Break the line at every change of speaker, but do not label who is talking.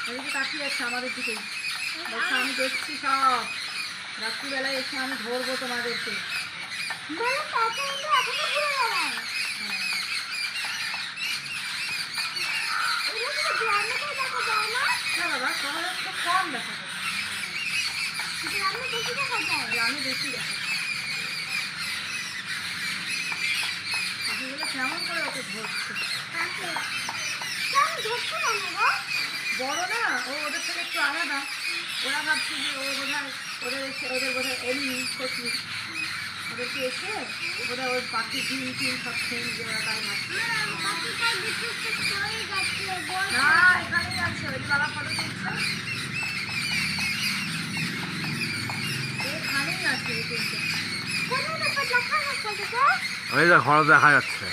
এদিকে তাকিয়ে যাচ্ছে আমাদের দিকেই, বলছে আমি দেখছি সব, রাত্রিবেলায় এসে আমি ধরবো তোমাদেরকে। না বাবা, শহরে তো কম দেখা যায়, গ্রামে বেশি দেখা যায়। পাখিগুলো কেমন করে ওকে ধরছে? বড় না, ও ওদের থেকে একটু আলাদা। ওরা ভাবছে যে ও বোধহয় ওদের বোধহয় এমনি ক্ষতি, ওদেরকে এসে বোধহয় ওর পাখির ডিম টিম সব খেয়ে নিজে ওরা তাই ভাবছে। না, এখানেই আছে, ওই বাবা ফটো তুলছে, এখানেই আছে।
ওই যে ঘর দেখা যাচ্ছে।